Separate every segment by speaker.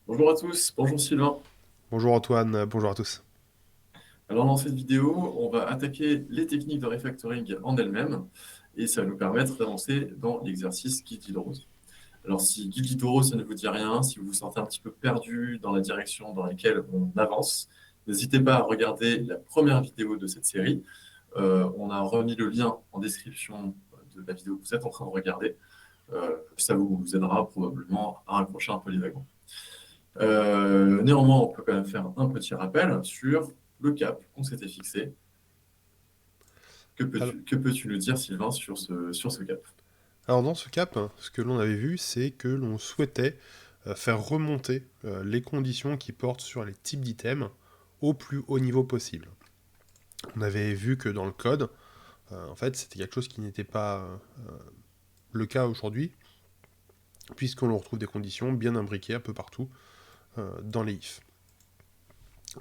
Speaker 1: Bonjour à tous, bonjour Sylvain.
Speaker 2: Bonjour Antoine, bonjour à tous.
Speaker 1: Alors dans cette vidéo, on va attaquer les techniques de refactoring en elles-mêmes et ça va nous permettre d'avancer dans l'exercice Guide Rose. Alors si Guide Rose, ça ne vous dit rien, si vous vous sentez un petit peu perdu dans la direction dans laquelle on avance, n'hésitez pas à regarder la première vidéo de cette série. On a remis le lien en description de la vidéo que vous êtes en train de regarder. Ça vous aidera probablement à raccrocher un peu les wagons. Néanmoins, on peut quand même faire un petit rappel sur le cap qu'on s'était fixé.
Speaker 2: Alors,
Speaker 1: Que peux-tu nous dire, Sylvain, sur ce cap?
Speaker 2: alors, dans ce cap, ce que l'on avait vu, c'est que l'on souhaitait faire remonter les conditions qui portent sur les types d'items au plus haut niveau possible. On avait vu que dans le code, en fait, c'était quelque chose qui n'était pas le cas aujourd'hui, puisqu'on retrouve des conditions bien imbriquées un peu partout dans les ifs.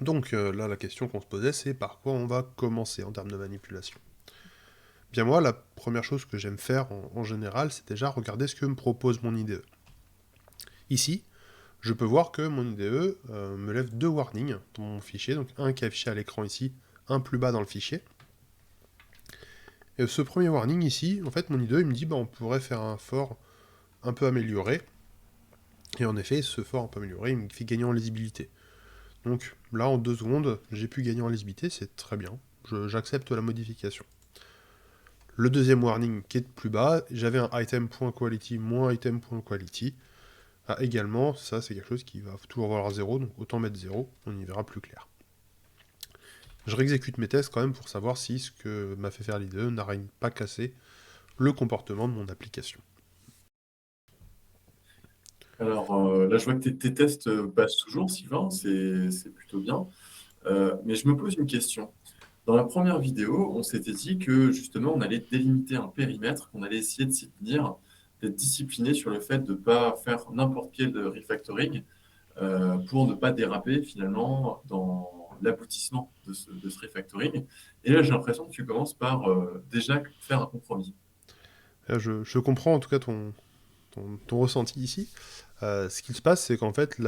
Speaker 2: Donc là, la question qu'on se posait, c'est par quoi on va commencer en termes de manipulation. Bien moi, la première chose que j'aime faire en général, c'est déjà regarder ce que me propose mon IDE. Ici, je peux voir que mon IDE me lève deux warnings dans mon fichier, donc un qui est affiché à l'écran ici, un plus bas dans le fichier. Et ce premier warning ici, en fait, mon IDE il me dit bah, on pourrait faire un fort un peu amélioré. Et en effet, ce fort un peu amélioré, il me fait gagner en lisibilité. Donc là, en 2 secondes, j'ai pu gagner en lisibilité, c'est très bien. J'accepte la modification. Le deuxième warning qui est plus bas, j'avais un item.quality moins item.quality. Ah, également, ça c'est quelque chose qui va toujours valoir 0, donc autant mettre 0, on y verra plus clair. Je réexécute mes tests quand même pour savoir si ce que m'a fait faire l'IDE n'arrive pas cassé le comportement de mon application.
Speaker 1: Alors là, je vois que tes tests passent toujours, Sylvain, c'est plutôt bien. Mais je me pose une question. Dans la première vidéo, on s'était dit que justement, on allait délimiter un périmètre, qu'on allait essayer de s'y tenir, d'être discipliné sur le fait de ne pas faire n'importe quel refactoring pour ne pas déraper finalement dans l'aboutissement de ce refactoring. Et là, j'ai l'impression que tu commences par déjà faire un compromis.
Speaker 2: Là, je comprends en tout cas ton ressenti ici. Ce qui se passe, c'est qu'en fait,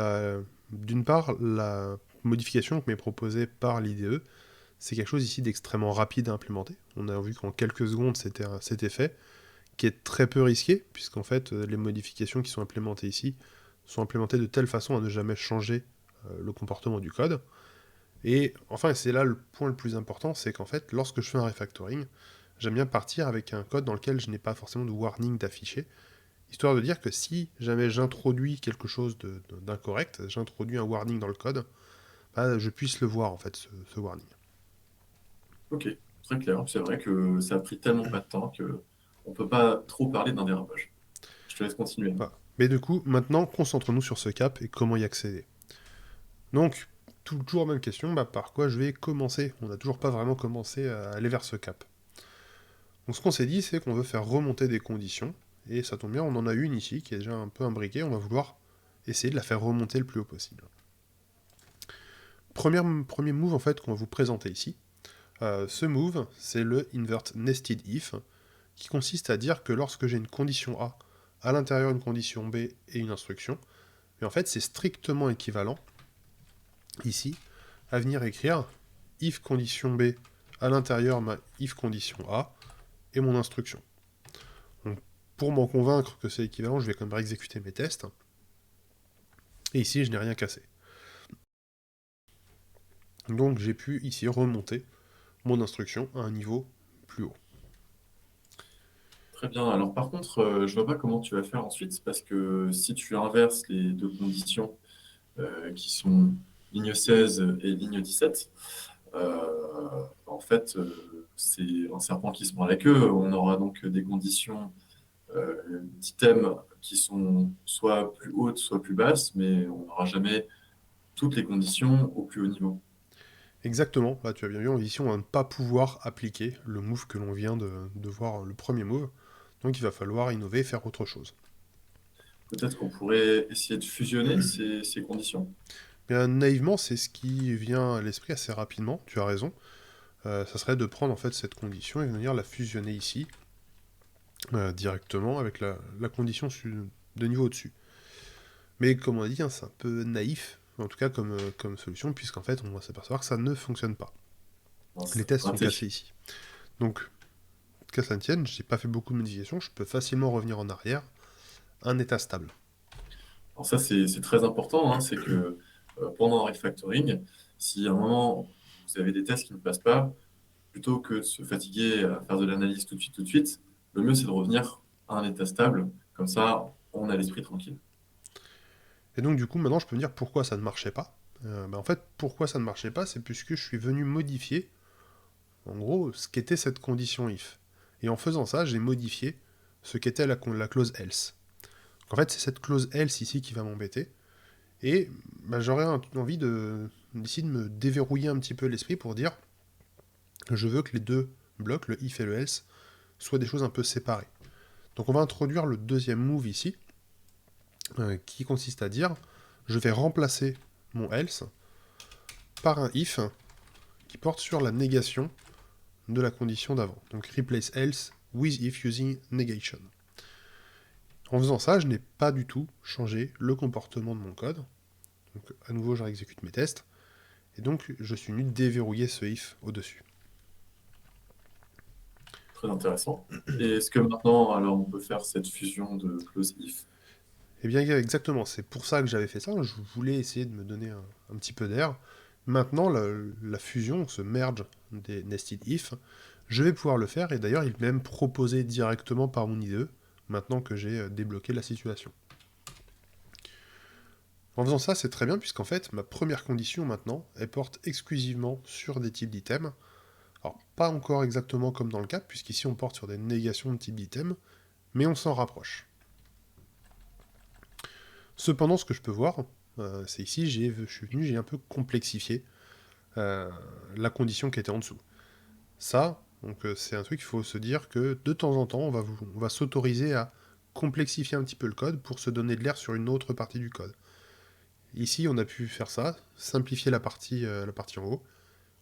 Speaker 2: d'une part, la modification qui m'est proposée par l'IDE, c'est quelque chose ici d'extrêmement rapide à implémenter. On a vu qu'en quelques secondes, c'était fait, qui est très peu risqué, puisqu'en fait, les modifications qui sont implémentées ici sont implémentées de telle façon à ne jamais changer le comportement du code. Et enfin, c'est là le point le plus important, c'est qu'en fait, lorsque je fais un refactoring, j'aime bien partir avec un code dans lequel je n'ai pas forcément de warning d'afficher, histoire de dire que si jamais j'introduis quelque chose d'incorrect, j'introduis un warning dans le code, bah, je puisse le voir en fait, ce warning.
Speaker 1: Ok, très clair. C'est vrai que ça a pris tellement pas de temps que on peut pas trop parler d'un dérapage. Je te laisse continuer.
Speaker 2: Voilà. Mais du coup, maintenant, concentrons-nous sur ce cap et comment y accéder. Donc, toujours même question, bah, par quoi je vais commencer? On n'a toujours pas vraiment commencé à aller vers ce cap. Donc ce qu'on s'est dit, c'est qu'on veut faire remonter des conditions, et ça tombe bien, on en a une ici qui est déjà un peu imbriquée, on va vouloir essayer de la faire remonter le plus haut possible. Premier move en fait qu'on va vous présenter ici. Ce move, c'est le invert nested if, qui consiste à dire que lorsque j'ai une condition A, à l'intérieur une condition B et une instruction, mais en fait c'est strictement équivalent, ici, à venir écrire if condition B à l'intérieur ma if condition A et mon instruction. Donc, pour m'en convaincre que c'est équivalent, je vais quand même exécuter mes tests. Et ici, je n'ai rien cassé. Donc j'ai pu ici remonter mon instruction à un niveau plus haut.
Speaker 1: Très bien. Alors par contre, je vois pas comment tu vas faire ensuite, parce que si tu inverses les deux conditions qui sont ligne 16 et ligne 17, en fait, c'est un serpent qui se mord la queue. On aura donc des conditions d'items qui sont soit plus hautes, soit plus basses, mais on n'aura jamais toutes les conditions au plus haut niveau.
Speaker 2: Exactement, là tu as bien vu, ici on va ne pas pouvoir appliquer le move que l'on vient de voir, le premier move. Donc il va falloir innover et faire autre chose.
Speaker 1: Peut-être qu'on pourrait essayer de fusionner ces conditions.
Speaker 2: Bien naïvement, c'est ce qui vient à l'esprit assez rapidement, tu as raison. Ça serait de prendre en fait cette condition et venir la fusionner ici, directement avec la condition de niveau au-dessus. Mais comme on a dit, hein, c'est un peu naïf, en tout cas comme solution, puisqu'en fait, on va s'apercevoir que ça ne fonctionne pas. Les
Speaker 1: Mince,
Speaker 2: tests sont
Speaker 1: raté.
Speaker 2: cassés ici. Donc, qu'à ça ne tienne, j'ai pas fait beaucoup de modifications, je peux facilement revenir en arrière, un état stable.
Speaker 1: Alors ça, c'est très important, hein, c'est que pendant un refactoring, si à un moment, vous avez des tests qui ne passent pas, plutôt que de se fatiguer à faire de l'analyse tout de suite, le mieux, c'est de revenir à un état stable. Comme ça, on a l'esprit tranquille.
Speaker 2: Et donc, du coup, maintenant, je peux me dire pourquoi ça ne marchait pas. En fait, pourquoi ça ne marchait pas, c'est puisque je suis venu modifier, en gros, ce qu'était cette condition if. Et en faisant ça, j'ai modifié ce qu'était la clause else. En fait, c'est cette clause else ici qui va m'embêter. Et j'aurais envie d'ici de me déverrouiller un petit peu l'esprit pour dire je veux que les deux blocs, le if et le else, soient des choses un peu séparées. Donc on va introduire le deuxième move ici, qui consiste à dire je vais remplacer mon else par un if qui porte sur la négation de la condition d'avant. Donc replace else with if using negation. En faisant ça, je n'ai pas du tout changé le comportement de mon code. Donc à nouveau, je réexécute mes tests. Et donc, je suis venu déverrouiller ce if au-dessus.
Speaker 1: Très intéressant. Et est-ce que maintenant, alors, on peut faire cette fusion de clause if?
Speaker 2: Et bien exactement, c'est pour ça que j'avais fait ça. Je voulais essayer de me donner un petit peu d'air. Maintenant, la fusion, ce merge des nested if, je vais pouvoir le faire. Et d'ailleurs, il est même proposé directement par mon IDE, maintenant que j'ai débloqué la situation. En faisant ça, c'est très bien, puisqu'en fait, ma première condition maintenant, elle porte exclusivement sur des types d'items. Alors, pas encore exactement comme dans le cas, puisqu'ici on porte sur des négations de type d'item, mais on s'en rapproche. Cependant, ce que je peux voir, c'est ici, je suis venu, j'ai un peu complexifié la condition qui était en dessous. Ça, donc c'est un truc qu'il faut se dire que de temps en temps, on va s'autoriser à complexifier un petit peu le code pour se donner de l'air sur une autre partie du code. Ici, on a pu faire ça, simplifier la partie en haut.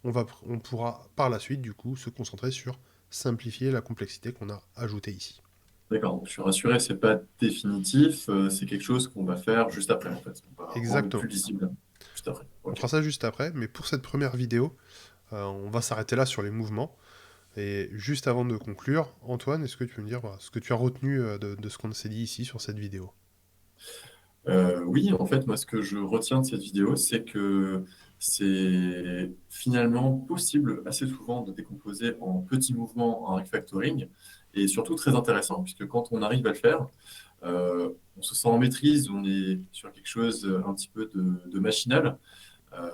Speaker 2: On pourra par la suite, du coup, se concentrer sur simplifier la complexité qu'on a ajoutée ici.
Speaker 1: D'accord, donc je suis rassuré, c'est pas définitif, c'est quelque chose qu'on va faire juste après, en fait. On va rendre plus
Speaker 2: Exactement.
Speaker 1: lisible juste après.
Speaker 2: On
Speaker 1: Ok.
Speaker 2: fera ça juste après, mais pour cette première vidéo, on va s'arrêter là sur les mouvements. Et juste avant de conclure, Antoine, est-ce que tu peux me dire ce que tu as retenu de ce qu'on s'est dit ici sur cette vidéo?
Speaker 1: Oui, en fait, moi, ce que je retiens de cette vidéo, c'est que c'est finalement possible assez souvent de décomposer en petits mouvements en refactoring, et surtout très intéressant, puisque quand on arrive à le faire, on se sent en maîtrise, on est sur quelque chose un petit peu de machinal,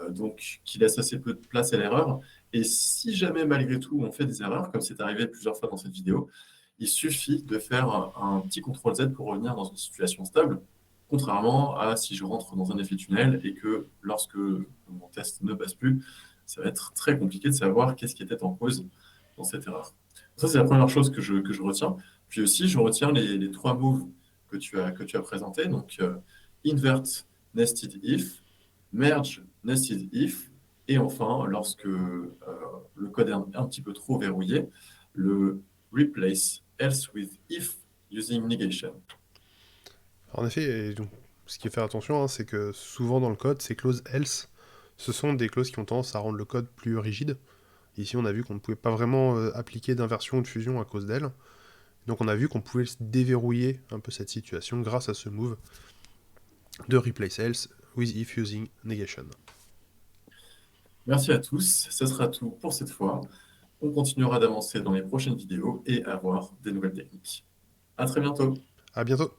Speaker 1: donc qui laisse assez peu de place à l'erreur. Et si jamais, malgré tout, on fait des erreurs, comme c'est arrivé plusieurs fois dans cette vidéo, il suffit de faire un petit CTRL Z pour revenir dans une situation stable, contrairement à si je rentre dans un effet tunnel et que lorsque mon test ne passe plus, ça va être très compliqué de savoir qu'est-ce qui était en cause dans cette erreur. Ça, c'est la première chose que je retiens. Puis aussi, je retiens les trois moves que tu as présentés. Donc, invert nested if, merge nested if, et enfin, lorsque le code est un petit peu trop verrouillé, le replace else with if using negation.
Speaker 2: En effet, et donc, ce qu'il faut faire attention, hein, c'est que souvent dans le code, ces clauses else, ce sont des clauses qui ont tendance à rendre le code plus rigide. Ici, on a vu qu'on ne pouvait pas vraiment appliquer d'inversion ou de fusion à cause d'elle. Donc on a vu qu'on pouvait déverrouiller un peu cette situation grâce à ce move de replace else with if using negation.
Speaker 1: Merci à tous, ce sera tout pour cette fois. On continuera d'avancer dans les prochaines vidéos et à voir des nouvelles techniques. À très bientôt.
Speaker 2: À bientôt.